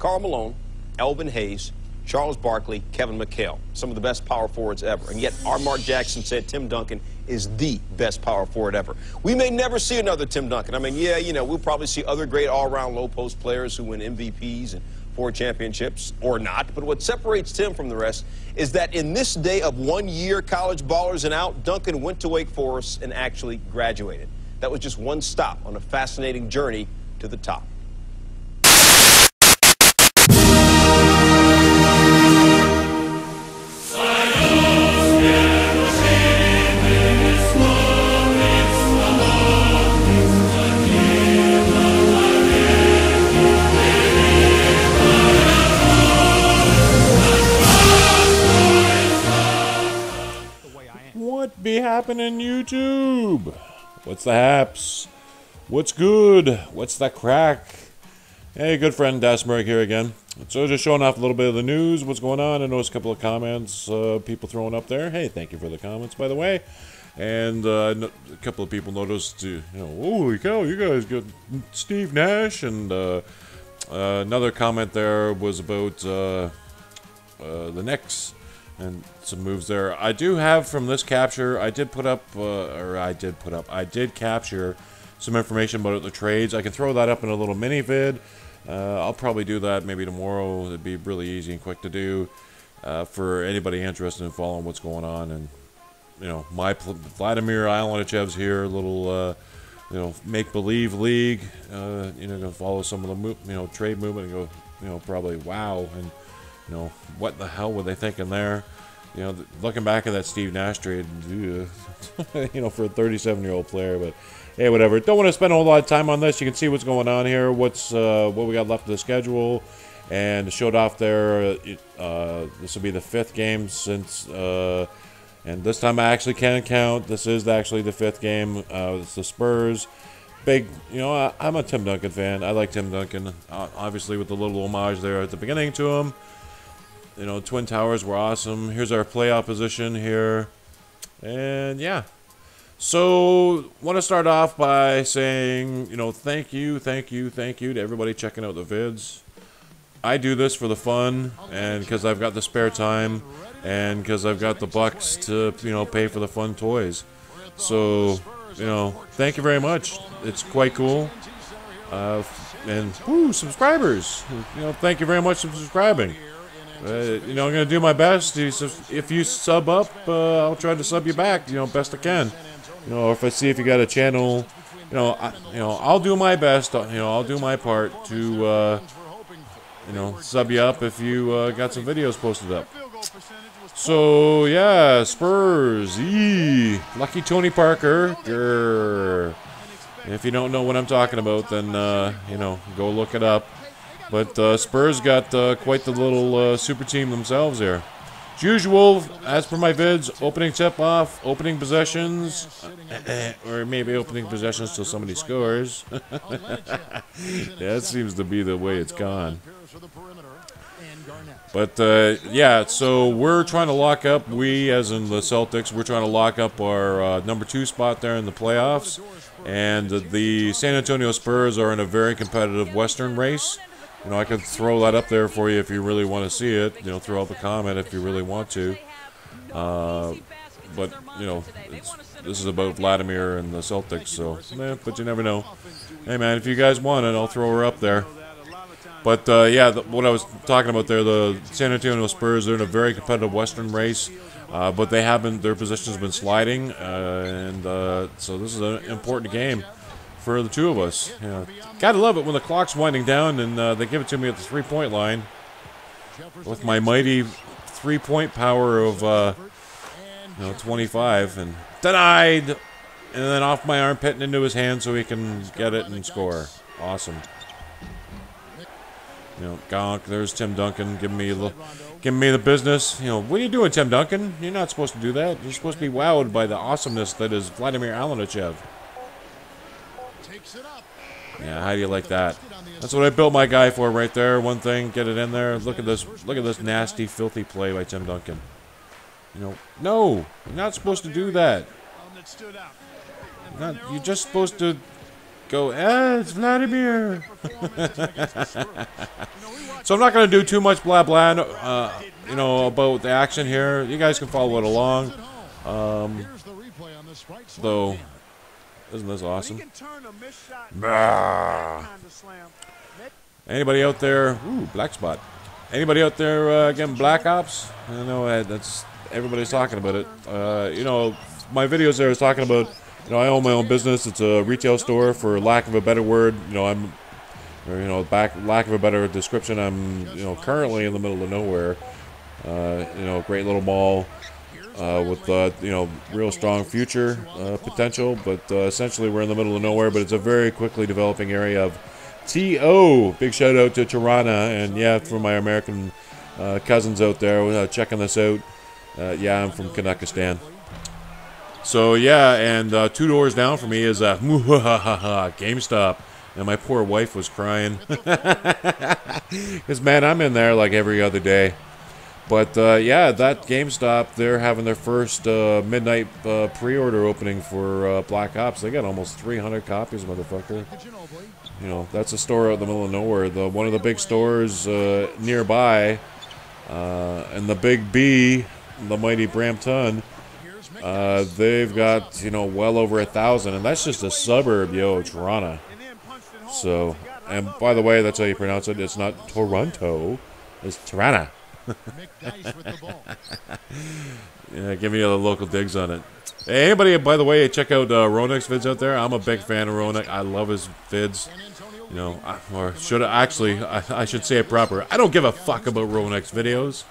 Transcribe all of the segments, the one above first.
Karl Malone, Elvin Hayes, Charles Barkley, Kevin McHale, some of the best power forwards ever. And yet, our Mark Jackson said Tim Duncan is the best power forward ever. We may never see another Tim Duncan. I mean, yeah, you know, we'll probably see other great all-around low-post players who win MVPs and 4 championships or not. But what separates Tim from the rest is that in this day of one-year college ballers and out, Duncan went to Wake Forest and actually graduated. That was just one stop on a fascinating journey to the top. What be happening, YouTube? What's the haps? What's good? What's the crack? Hey, good friend Dasmerg here again. So just showing off a little bit of the news, what's going on. I noticed a couple of comments, people throwing up there. Hey, thank you for the comments, by the way. And a couple of people noticed, you know, holy cow, you guys got Steve Nash. And another comment there was about the Knicks and some moves there. I do have from this capture, I did capture some information about the trades. I can throw that up in a little mini vid. I'll probably do that maybe tomorrow. It'd be really easy and quick to do for anybody interested in following what's going on. And you know, my Vladimir Ilanishev's here, a little you know, make-believe league. You know, gonna follow some of the trade movement and go, you know, probably wow. And you know, what the hell were they thinking there? You know, looking back at that Steve Nash trade, you know, for a 37-year-old player, but hey, whatever. Don't want to spend a whole lot of time on this. You can see what's going on here, what we got left of the schedule, and showed off there. This will be the 5th game since, and this time I actually can count. This is actually the 5th game. It's the Spurs. Big, you know, I'm a Tim Duncan fan. I like Tim Duncan, obviously with the little homage there at the beginning to him. You know, Twin Towers were awesome. Here's our playoff position here. And yeah. So, want to start off by saying, you know, thank you to everybody checking out the vids. I do this for the fun and because I've got the spare time and because I've got the bucks to, you know, pay for the fun toys. So, you know, thank you very much. It's quite cool. And, woo, subscribers. You know, thank you very much for subscribing. You know, I'm going to do my best. If you sub up, I'll try to sub you back, you know, best I can. You know, if I see if you got a channel, you know, I'll do my best. You know, I'll do my part to, you know, sub you up if you got some videos posted up. So, yeah, Spurs. Lucky Tony Parker. Grr. If you don't know what I'm talking about, then, you know, go look it up. But Spurs got quite the little super team themselves here. As usual, as per my vids, opening tip-off, opening possessions, or maybe opening possessions till somebody scores. That seems to be the way it's gone. But, yeah, so we're trying to lock up, we, as in the Celtics, we're trying to lock up our number 2 spot there in the playoffs. And the San Antonio Spurs are in a very competitive Western race. You know, I could throw that up there for you if you really want to see it. You know, throw up a comment if you really want to. But, you know, this is about Vladimir and the Celtics, so, but you never know. Hey, man, if you guys want it, I'll throw her up there. But, yeah, what I was talking about there, the San Antonio Spurs, they're in a very competitive Western race. But they haven't, their positions have been sliding. And so this is an important game for the two of us. You know, gotta love it when the clock's winding down and they give it to me at the 3-point line with my mighty 3-point power of you know, 25 and denied, and then off my armpit and into his hand so he can get it and score. Awesome. You know, gonk. There's Tim Duncan giving me the business. You know, what are you doing, Tim Duncan? You're not supposed to do that. You're supposed to be wowed by the awesomeness that is Vladimir Ilanishев. Yeah, how do you like that? That's what I built my guy for right there. One thing, get it in there. Look at this nasty, filthy play by Tim Duncan. You know, no, you're not supposed to do that. You're just supposed to go, it's Vladimir. So I'm not going to do too much blah blah, you know, about the action here. You guys can follow it along. Though, isn't this awesome? Anybody out there? Ooh, black spot. Anybody out there getting Black Ops? I know that's everybody's talking about it. You know, my videos there is talking about. You know, I own my own business. It's a retail store, for lack of a better word. You know, lack of a better description. I'm, you know, currently in the middle of nowhere. You know, great little mall with you know, real strong future potential. But essentially, we're in the middle of nowhere. But it's a very quickly developing area of TO. Big shout out to Tirana, and yeah, for my American cousins out there checking this out. Yeah, I'm from Kanakistan. So yeah, and 2 doors down from me is GameStop, and my poor wife was crying because man, I'm in there like every other day. But yeah, that GameStop, they're having their first midnight pre-order opening for Black Ops. They got almost 300 copies, motherfucker. You know, that's a store out in the middle of nowhere. One of the big stores nearby, and the Big B, the mighty Brampton. They've got, you know, well over 1,000, and that's just a suburb, Toronto. So, and by the way, that's how you pronounce it. It's not Toronto, it's Toronto. Yeah, give me the local digs on it. Hey, anybody, by the way, check out Ronek's vids out there. I'm a big fan of Ronek. I love his vids. You know, or should I should say it proper. I don't give a fuck about Ronek's videos.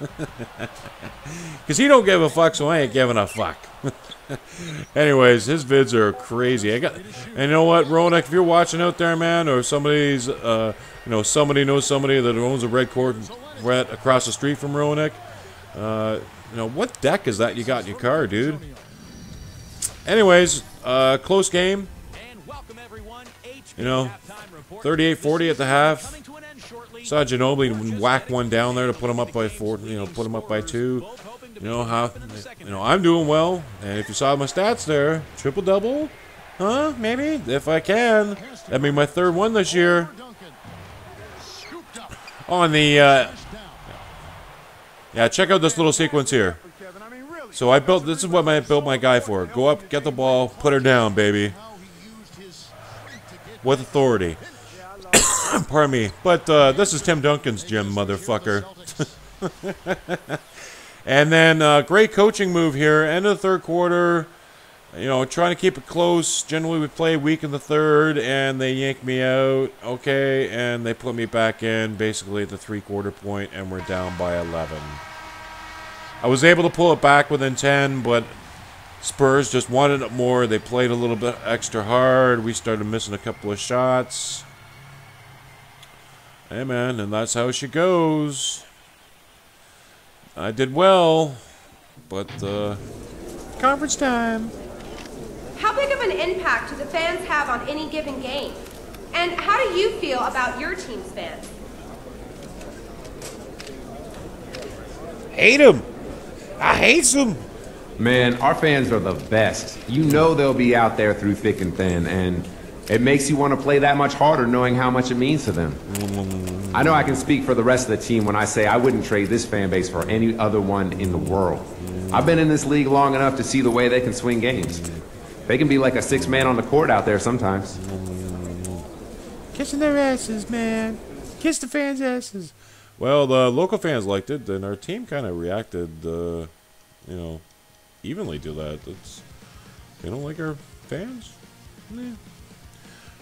Because he don't give a fuck, so I ain't giving a fuck. Anyways, his vids are crazy. And you know what, Ronek, if you're watching out there, man, or somebody's, you know, somebody knows somebody that owns a red Corvette across the street from Ronek, you know, what deck is that you got in your car, dude? Anyways, close game. You know, 38-40 at the half. Saw Ginobili whack one down there to put him up by 4. You know, put him up by 2. You know how? You know, I'm doing well. And if you saw my stats there, triple double, huh? Maybe if I can. That'd be my 3rd one this year. On the yeah, check out this little sequence here. So I built. This is what I built my guy for. Go up, get the ball, put her down, baby. With authority. Pardon me. But this is Tim Duncan's gym, motherfucker. And then great coaching move here. End of the 3rd quarter. You know, trying to keep it close. Generally, we play weak in the 3rd, and they yank me out. Okay, and they put me back in basically at the 3-quarter point, and we're down by 11. I was able to pull it back within 10, but Spurs just wanted it more. They played a little bit extra hard. We started missing a couple of shots. Hey, man, and that's how she goes. I did well, but conference time. How big of an impact do the fans have on any given game? And how do you feel about your team's fans? Hate them. I hate them. Man, our fans are the best. You know they'll be out there through thick and thin, and it makes you want to play that much harder knowing how much it means to them. I know I can speak for the rest of the team when I say I wouldn't trade this fan base for any other one in the world. I've been in this league long enough to see the way they can swing games. They can be like a 6-man on the court out there sometimes. Kissing their asses, man. Kiss the fans' asses. Well, the local fans liked it, and our team kind of reacted, you know, evenly to that. They don't like our fans? Yeah.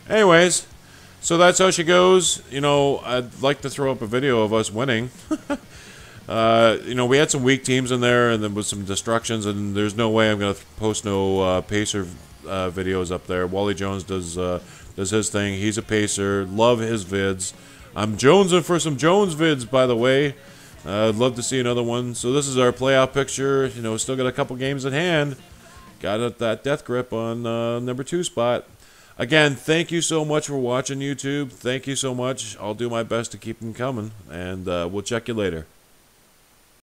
Anyways, so that's how she goes. You know, I'd like to throw up a video of us winning. You know, we had some weak teams in there, and there was some destructions, and there's no way I'm going to post no Pacer videos up there. Wally Jones does his thing. He's a Pacer. Love his vids. I'm jonesing for some Jones vids, by the way. I'd love to see another one. So this is our playoff picture. You know, still got a couple games at hand. Got that death grip on number 2 spot. Again, thank you so much for watching YouTube. Thank you so much. I'll do my best to keep them coming, and we'll check you later.